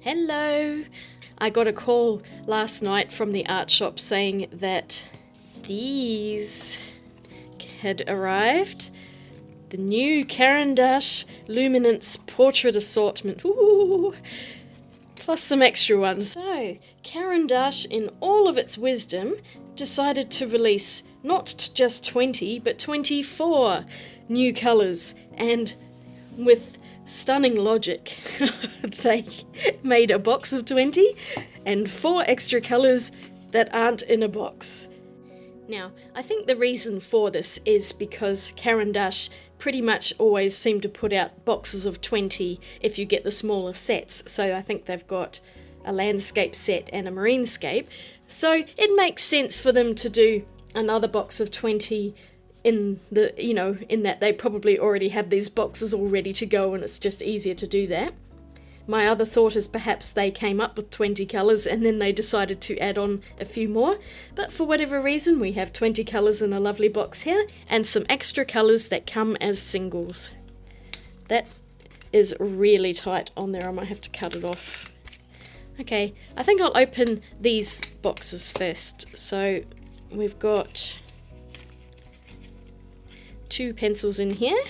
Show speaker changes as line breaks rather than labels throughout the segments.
Hello! I got a call last night from the art shop saying that these had arrived. The new Caran D'Ache Luminance portrait assortment. Ooh! Plus some extra ones. So, Caran D'Ache, in all of its wisdom, decided to release not just 20, but 24 new colours. And with stunning logic, they made a box of 20 and 4 extra colours that aren't in a box. Now, I think the reason for this is because Caran D'Ache pretty much always seem to put out boxes of 20 if you get the smaller sets. So I think they've got a landscape set and a marinescape. So it makes sense for them to do another box of 20 in that they probably already have these boxes all ready to go and it's just easier to do that. My other thought is perhaps they came up with 20 colours and then they decided to add on a few more, but for whatever reason we have 20 colours in a lovely box here and some extra colours that come as singles. That is really tight on there, I might have to cut it off. Okay, I think I'll open these boxes first. So we've got 2 pencils in here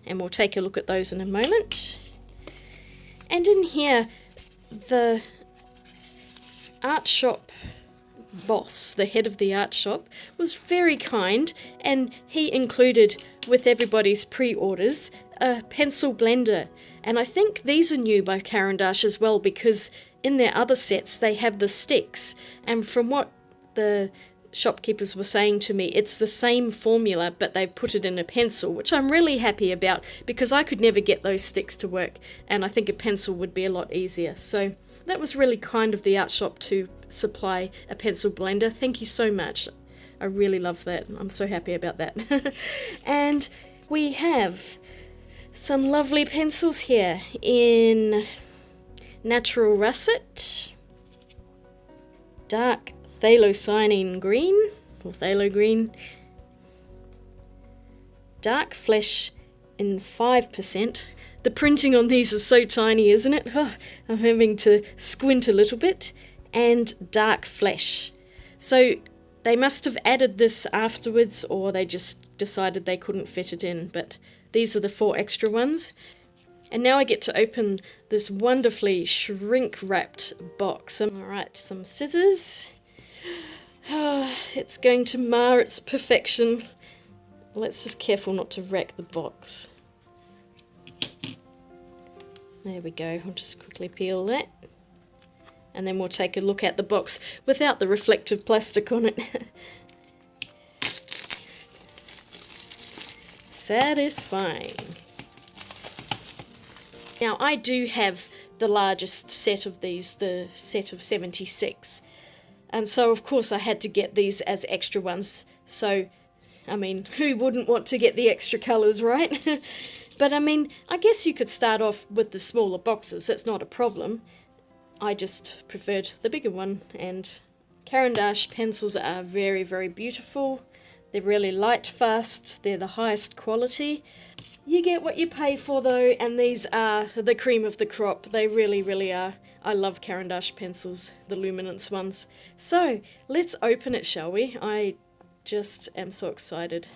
and we'll take a look at those in a moment. And in here, the art shop boss, the head of the art shop, was very kind and he included with everybody's pre-orders a pencil blender. And I think these are new by Caran D'Ache as well because in their other sets they have the sticks, and from what the shopkeepers were saying to me, it's the same formula but they've put it in a pencil, which I'm really happy about because I could never get those sticks to work and I think a pencil would be a lot easier. So that was really kind of the art shop to supply a pencil blender. Thank you so much. I really love that. I'm so happy about that. And we have some lovely pencils here in Natural Russet, Dark Phthalocyanine Green, or Phthalo Green, Dark Flesh in 5%. The printing on these is so tiny, isn't it? Oh, I'm having to squint a little bit. And Dark Flesh. So they must have added this afterwards, or they just decided they couldn't fit it in, but these are the 4 extra ones. And now I get to open this wonderfully shrink-wrapped box. Alright, some scissors. Oh, it's going to mar its perfection. Let's just careful not to wreck the box. There we go. I'll just quickly peel that. And then we'll take a look at the box without the reflective plastic on it. Satisfying. Now I do have the largest set of these, the set of 76. And so of course I had to get these as extra ones. So, I mean, who wouldn't want to get the extra colours, right? But I mean, I guess you could start off with the smaller boxes, that's not a problem. I just preferred the bigger one, and Caran D'Ache pencils are very, very beautiful. They're really light fast, they're the highest quality. You get what you pay for though, and these are the cream of the crop. They really, really are. I love Caran D'Ache pencils, the luminance ones. So, let's open it, shall we? I just am so excited.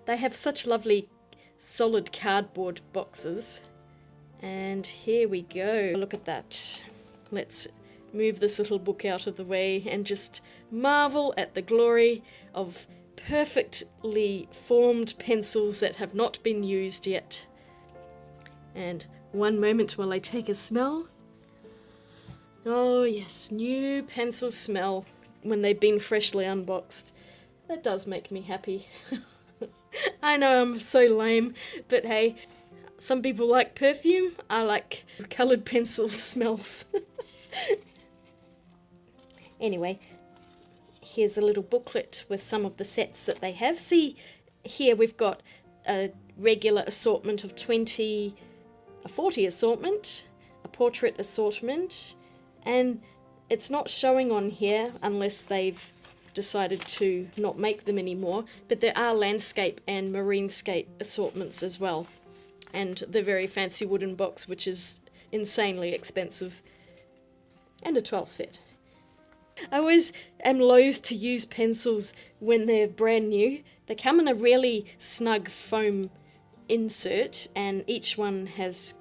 They have such lovely solid cardboard boxes. And here we go. Look at that. Let's move this little book out of the way and just marvel at the glory of perfectly formed pencils that have not been used yet. And one moment while I take a smell. Oh yes, new pencil smell when they've been freshly unboxed. That does make me happy. I know I'm so lame, but hey, some people like perfume, I like coloured pencil smells. Anyway, here's a little booklet with some of the sets that they have. See, here we've got a regular assortment of 20, a 40 assortment, a portrait assortment, and it's not showing on here unless they've decided to not make them anymore, but there are landscape and marinescape assortments as well. And the very fancy wooden box, which is insanely expensive. And a 12 set. I always am loath to use pencils when they're brand new. They come in a really snug foam insert, and each one has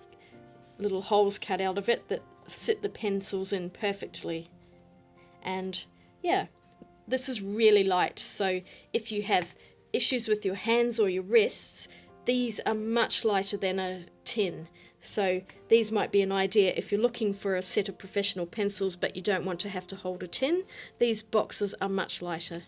little holes cut out of it that sit the pencils in perfectly. And yeah, this is really light, so if you have issues with your hands or your wrists, these are much lighter than a tin. So these might be an idea if you're looking for a set of professional pencils but you don't want to have to hold a tin. These boxes are much lighter.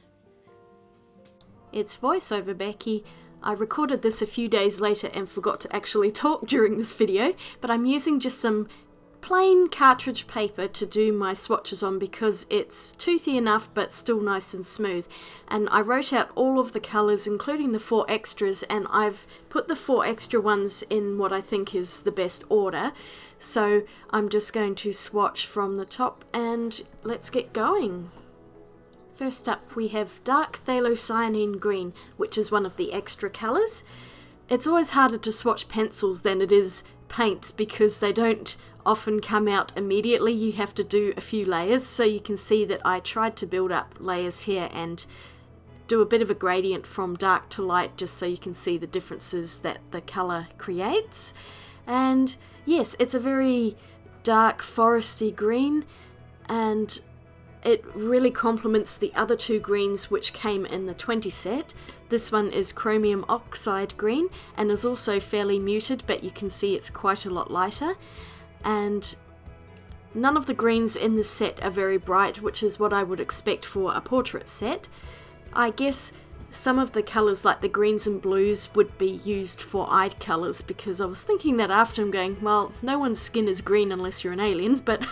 It's voiceover Becky. I recorded this a few days later and forgot to actually talk during this video, but I'm using just some plain cartridge paper to do my swatches on because it's toothy enough but still nice and smooth. And I wrote out all of the colours, including the 4 extras, and I've put the 4 extra ones in what I think is the best order. So I'm just going to swatch from the top and let's get going. First up we have dark phthalocyanine green, which is one of the extra colours. It's always harder to swatch pencils than it is paints because they don't often come out immediately. You have to do a few layers, so you can see that I tried to build up layers here and do a bit of a gradient from dark to light just so you can see the differences that the colour creates. And yes, it's a very dark foresty green, and it really complements the other 2 greens which came in the 20 set. This one is chromium oxide green and is also fairly muted, but you can see it's quite a lot lighter. And none of the greens in this set are very bright, which is what I would expect for a portrait set. I guess some of the colours like the greens and blues would be used for eye colours, because I was thinking that after, I'm going, well, no one's skin is green unless you're an alien, but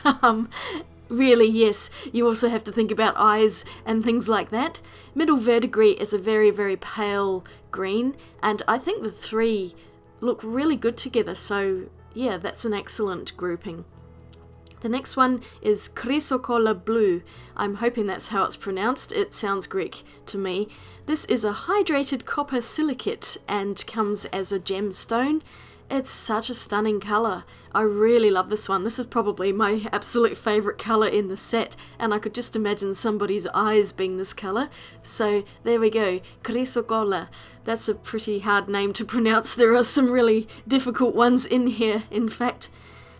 really, yes, you also have to think about eyes and things like that. Middle verdigris is a very, very pale green, and I think the 3 look really good together, so yeah, that's an excellent grouping. The next one is chrysocolla blue. I'm hoping that's how it's pronounced. It sounds Greek to me. This is a hydrated copper silicate and comes as a gemstone. It's such a stunning colour. I really love this one. This is probably my absolute favourite colour in the set, and I could just imagine somebody's eyes being this colour. So there we go, chrysocolla. That's a pretty hard name to pronounce. There are some really difficult ones in here, in fact.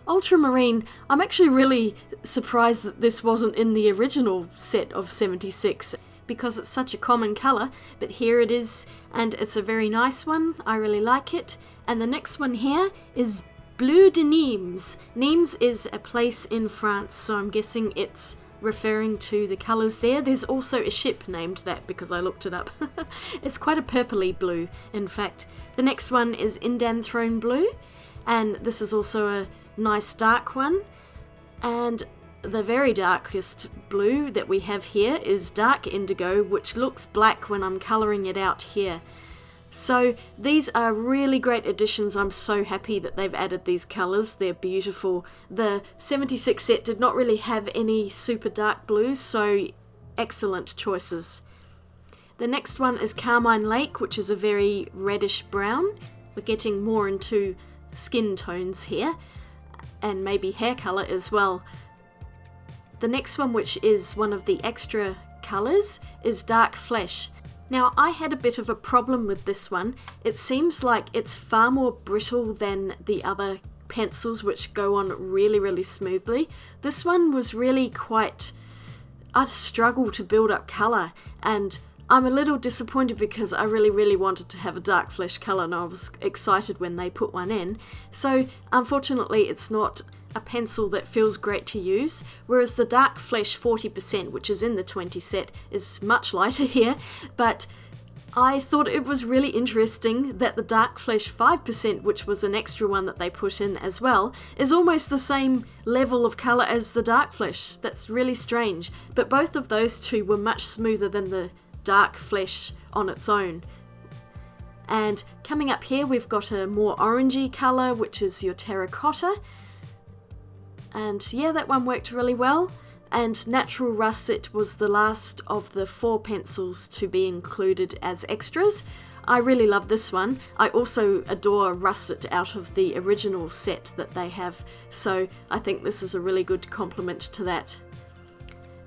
Ultramarine, I'm actually really surprised that this wasn't in the original set of 76 because it's such a common colour, but here it is, and it's a very nice one. I really like it. And the next one here is Bleu de Nimes. Nimes is a place in France, so I'm guessing it's referring to the colours there. There's also a ship named that because I looked it up. It's quite a purpley blue, in fact. The next one is Indanthrone Blue, and this is also a nice dark one. And the very darkest blue that we have here is dark indigo, which looks black when I'm colouring it out here. So these are really great additions. I'm so happy that they've added these colours. They're beautiful. The 76 set did not really have any super dark blues, so excellent choices. The next one is Carmine Lake, which is a very reddish brown. We're getting more into skin tones here, and maybe hair colour as well. The next one, which is one of the extra colours, is Dark Flesh. Now, I had a bit of a problem with this one. It seems like it's far more brittle than the other pencils, which go on really, really smoothly. This one was really quite a struggle to build up colour, and I'm a little disappointed because I really, really wanted to have a dark flesh colour, and I was excited when they put one in. So, unfortunately, it's not a pencil that feels great to use, whereas the Dark Flesh 40%, which is in the 20 set, is much lighter here, but I thought it was really interesting that the Dark Flesh 5%, which was an extra one that they put in as well, is almost the same level of colour as the Dark Flesh. That's really strange, but both of those two were much smoother than the Dark Flesh on its own. And coming up here we've got a more orangey colour, which is your terracotta. And yeah, that one worked really well. And Natural Russet was the last of the 4 pencils to be included as extras. I really love this one. I also adore Russet out of the original set that they have, so I think this is a really good complement to that.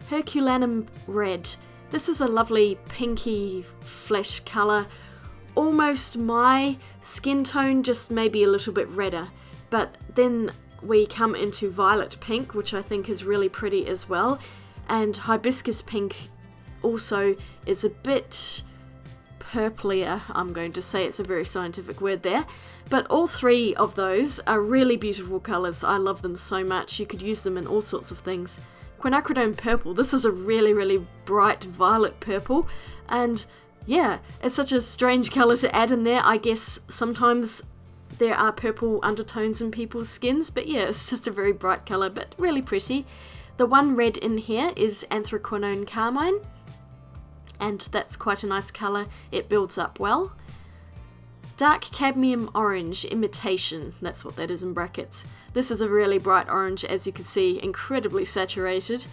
Herculaneum Red. This is a lovely pinky flesh colour, almost my skin tone, just maybe a little bit redder. But then we come into Violet Pink, which I think is really pretty as well, and Hibiscus Pink also is a bit purplier. I'm going to say, it's a very scientific word there, but all three of those are really beautiful colours. I love them so much. You could use them in all sorts of things. Quinacridone Purple, this is a really bright violet purple, and yeah, it's such a strange colour to add in there. I guess sometimes there are purple undertones in people's skins, but yeah, it's just a very bright colour, but really pretty. The one red in here is Anthraquinone Carmine, and that's quite a nice colour. It builds up well. Dark Cadmium Orange Imitation, that's what that is in brackets. This is a really bright orange, as you can see, incredibly saturated.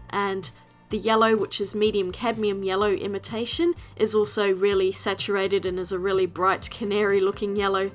And the yellow, which is Medium Cadmium Yellow Imitation, is also really saturated and is a really bright canary looking yellow.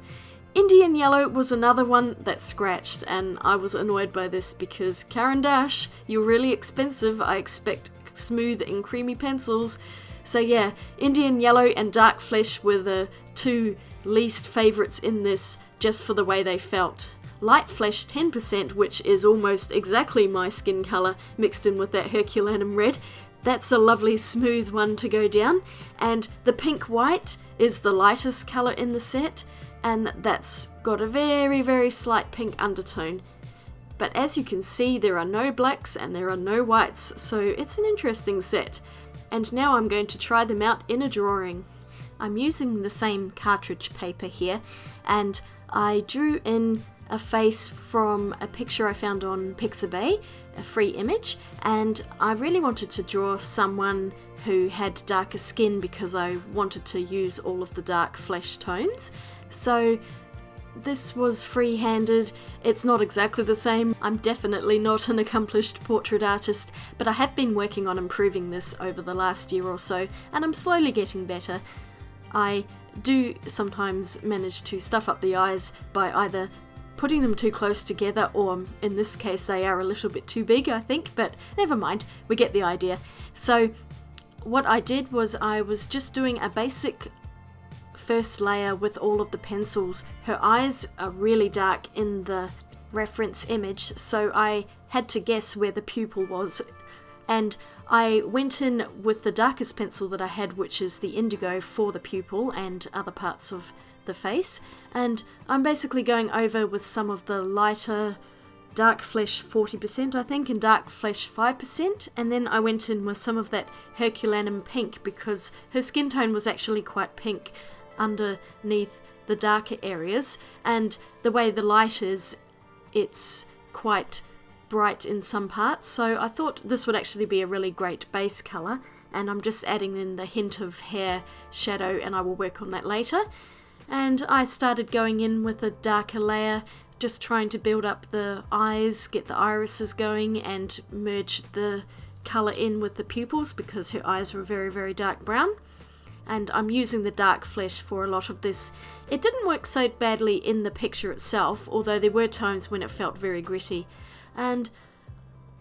Indian Yellow was another one that scratched, and I was annoyed by this because Caran D'Ache, you're really expensive. I expect smooth and creamy pencils. So yeah, Indian Yellow and Dark Flesh were the two least favourites in this, just for the way they felt. Light Flesh 10%, which is almost exactly my skin colour, mixed in with that Herculaneum Red. That's a lovely smooth one to go down. And the Pink White is the lightest colour in the set, and that's got a very slight pink undertone. But as you can see, there are no blacks and there are no whites, so it's an interesting set. And now I'm going to try them out in a drawing. I'm using the same cartridge paper here, and I drew in a face from a picture I found on Pixabay, a free image, and I really wanted to draw someone who had darker skin because I wanted to use all of the dark flesh tones. So this was free-handed. It's not exactly the same. I'm definitely not an accomplished portrait artist, but I have been working on improving this over the last year or so, and I'm slowly getting better. I do sometimes manage to stuff up the eyes by either putting them too close together, or in this case they are a little bit too big, I think, but never mind, we get the idea. So what I did was I was just doing a basic first layer with all of the pencils. Her eyes are really dark in the reference image, so I had to guess where the pupil was, and I went in with the darkest pencil that I had, which is the indigo, for the pupil and other parts of the face, and I'm basically going over with some of the lighter dark flesh 40% I think, and dark flesh 5%, and then I went in with some of that Herculaneum Pink because her skin tone was actually quite pink underneath the darker areas, and the way the light is, it's quite bright in some parts, so I thought this would actually be a really great base colour, and I'm just adding in the hint of hair shadow, and I will work on that later. And I started going in with a darker layer, just trying to build up the eyes, get the irises going, and merge the colour in with the pupils because her eyes were very dark brown. And I'm using the dark flesh for a lot of this. It didn't work so badly in the picture itself, although there were times when it felt very gritty. And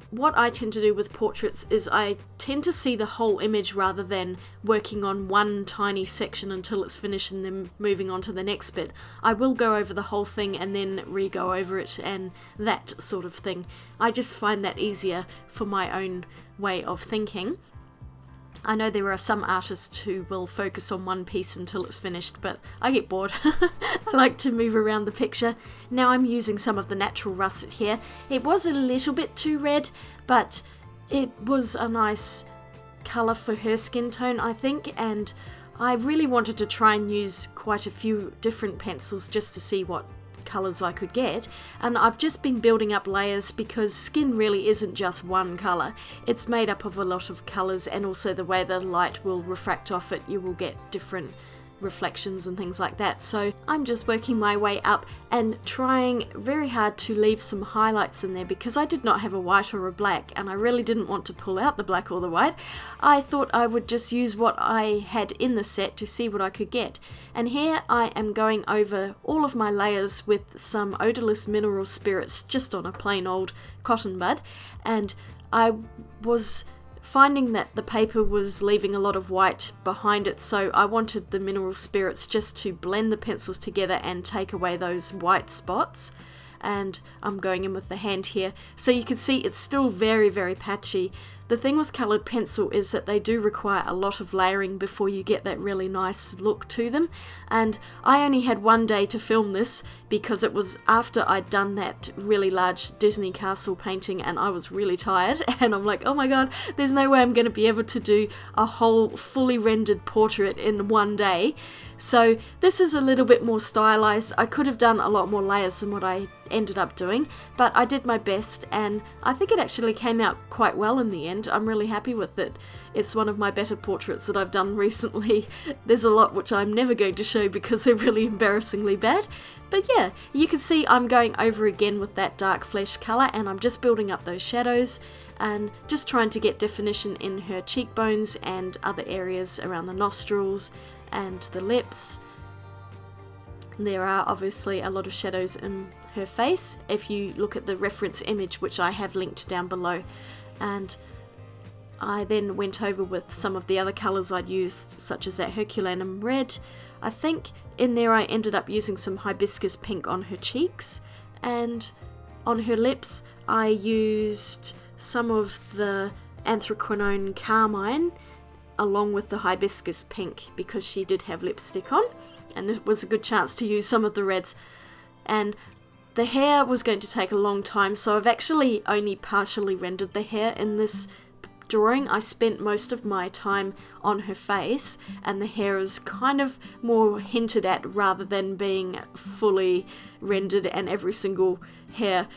what I tend to do with portraits is I tend to see the whole image rather than working on one tiny section until it's finished and then moving on to the next bit. I will go over the whole thing and then re-go over it and that sort of thing. I just find that easier for my own way of thinking. I know there are some artists who will focus on one piece until it's finished, but I get bored. I like to move around the picture. Now I'm using some of the natural russet here. It was a little bit too red, but it was a nice colour for her skin tone, I think, and I really wanted to try and use quite a few different pencils just to see what colours I could get, and I've just been building up layers because skin really isn't just one colour. It's made up of a lot of colours, and also the way the light will refract off it, you will get different reflections and things like that. So I'm just working my way up and trying very hard to leave some highlights in there, because I did not have a white or a black and I really didn't want to pull out the black or the white. I thought I would just use what I had in the set to see what I could get. And here I am going over all of my layers with some odorless mineral spirits just on a plain old cotton bud, and I was finding that the paper was leaving a lot of white behind it, so I wanted the mineral spirits just to blend the pencils together and take away those white spots. And I'm going in with the hand here, so you can see it's still very, very patchy. The thing with coloured pencil is that they do require a lot of layering before you get that really nice look to them, and I only had one day to film this because it was after I'd done that really large Disney castle painting and I was really tired, and I'm like, oh my god, there's no way I'm going to be able to do a whole fully rendered portrait in one day. So this is a little bit more stylized. I could have done a lot more layers than what I ended up doing, but I did my best and I think it actually came out quite well in the end. I'm really happy with it. It's one of my better portraits that I've done recently. There's a lot which I'm never going to show because they're really embarrassingly bad. But yeah, you can see I'm going over again with that dark flesh colour, and I'm just building up those shadows and just trying to get definition in her cheekbones and other areas around the nostrils and the lips. There are obviously a lot of shadows in her face if you look at the reference image, which I have linked down below. And I then went over with some of the other colours I'd used, such as that Herculaneum red. I think in there I ended up using some hibiscus pink on her cheeks, and on her lips I used some of the anthraquinone carmine along with the hibiscus pink because she did have lipstick on, and it was a good chance to use some of the reds. And the hair was going to take a long time, so I've actually only partially rendered the hair in this drawing. I spent most of my time on her face, and the hair is kind of more hinted at rather than being fully rendered and every single hair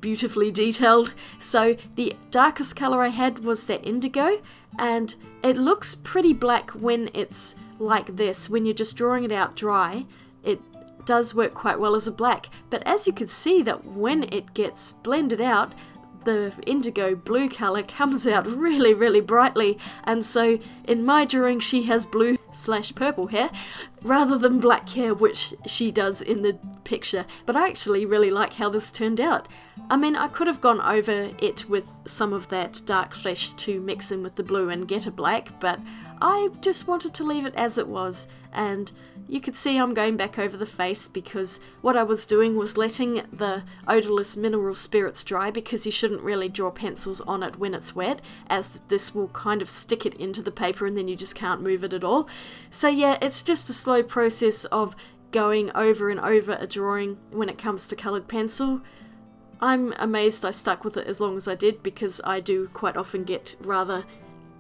beautifully detailed. So the darkest colour I had was that indigo, and it looks pretty black when it's like this. When you're just drawing it out dry, it does work quite well as a black, but as you can see that when it gets blended out, the indigo blue colour comes out really, really brightly, and so in my drawing she has blue/purple hair rather than black hair, which she does in the picture. But I actually really like how this turned out. I mean, I could have gone over it with some of that dark flesh to mix in with the blue and get a black, but I just wanted to leave it as it was. And you could see I'm going back over the face because what I was doing was letting the odorless mineral spirits dry, because you shouldn't really draw pencils on it when it's wet, as this will kind of stick it into the paper and then you just can't move it at all. So yeah, it's just a slow process of going over and over a drawing when it comes to coloured pencil. I'm amazed I stuck with it as long as I did, because I do quite often get rather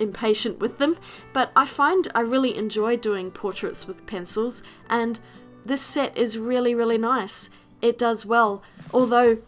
impatient with them, but I find I really enjoy doing portraits with pencils, and this set is really, really nice. It does well, although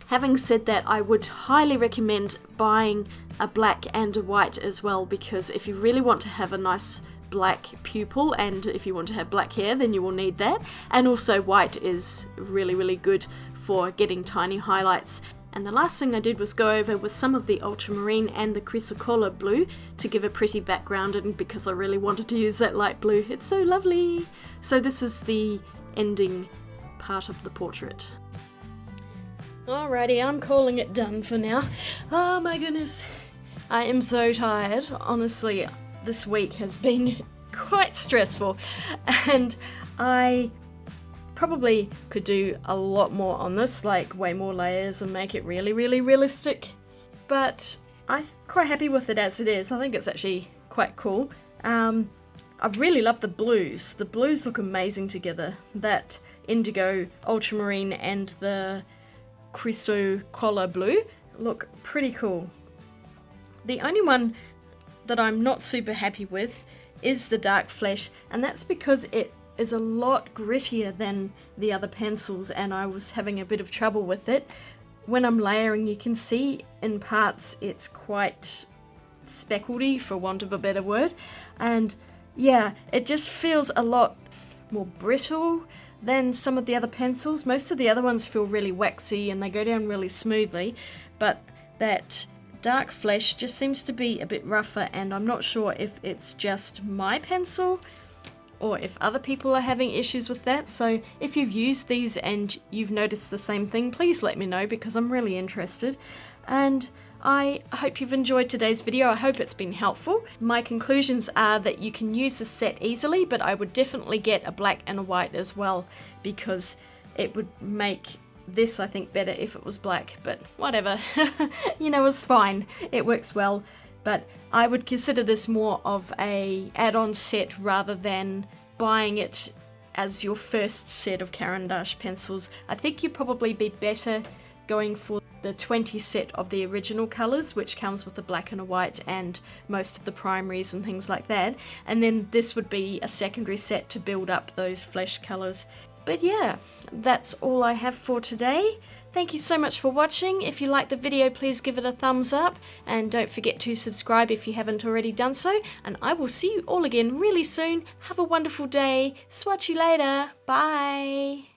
having said that, I would highly recommend buying a black and a white as well, because if you really want to have a nice black pupil and if you want to have black hair, then you will need that. And also white is really, really good for getting tiny highlights. And the last thing I did was go over with some of the ultramarine and the chrysocolla blue to give a pretty background, and because I really wanted to use that light blue. It's so lovely! So this is the ending part of the portrait. Alrighty, I'm calling it done for now. Oh my goodness. I am so tired. Honestly, this week has been quite stressful, and I probably could do a lot more on this, like way more layers and make it really, really realistic. But I'm quite happy with it as it is. I think it's actually quite cool. I really love the blues. The blues look amazing together. That indigo, ultramarine and the chrysocolla blue look pretty cool. The only one that I'm not super happy with is the dark flesh, and that's because it is a lot grittier than the other pencils, and I was having a bit of trouble with it. When I'm layering, you can see in parts it's quite speckledy, for want of a better word, and yeah, it just feels a lot more brittle than some of the other pencils. Most of the other ones feel really waxy and they go down really smoothly, but that dark flesh just seems to be a bit rougher, and I'm not sure if it's just my pencil or if other people are having issues with that. So if you've used these and you've noticed the same thing, please let me know, because I'm really interested. And I hope you've enjoyed today's video. I hope it's been helpful. My conclusions are that you can use this set easily, but I would definitely get a black and a white as well, because it would make this, I think, better if it was black, but whatever. You know, it's fine. It works well. But I would consider this more of a add-on set rather than buying it as your first set of Caran D'Ache pencils. I think you'd probably be better going for the 20 set of the original colours, which comes with a black and a white and most of the primaries and things like that. And then this would be a secondary set to build up those flesh colours. But yeah, that's all I have for today. Thank you so much for watching. If you liked the video, please give it a thumbs up, and don't forget to subscribe if you haven't already done so, and I will see you all again really soon. Have a wonderful day. Swatch you later. Bye.